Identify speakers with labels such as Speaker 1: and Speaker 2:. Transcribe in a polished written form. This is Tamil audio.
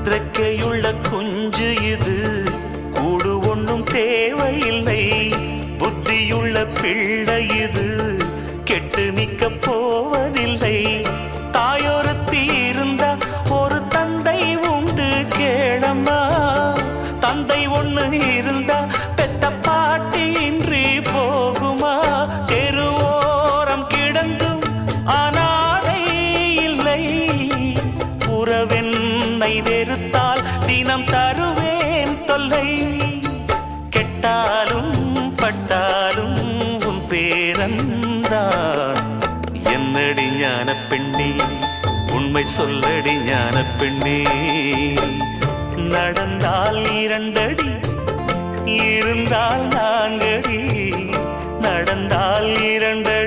Speaker 1: இறக்கையுள்ள குஞ்சு இது, கூடு ஒன்றும் தேவையில்லை. புத்தியுள்ள பிள்ளை இது, கெட்டு நிக்க போவதில்லை. தாயொருத்தி இருந்தா ஒரு தந்தை உண்டு கேளம்மா. தந்தை ஒண்ணு இருந்தா பெத்த பாட்டி இன்றி போகுமா? தெருவோரம் கிடந்தும் அனாதை இல்லை. உறவென்னை வெறுத்தால் தினம் தருவேன் தொல்லை. கெட்டாலும் பட்டாலும் உன் பேரந்தான். என்னடி ஞான பெண்ணே, உண்மை சொல்லடி ஞான பெண்ணே. நடந்தால் 2 அடி, இருந்தால் 4 அடி. நடந்தால் 2 அடி.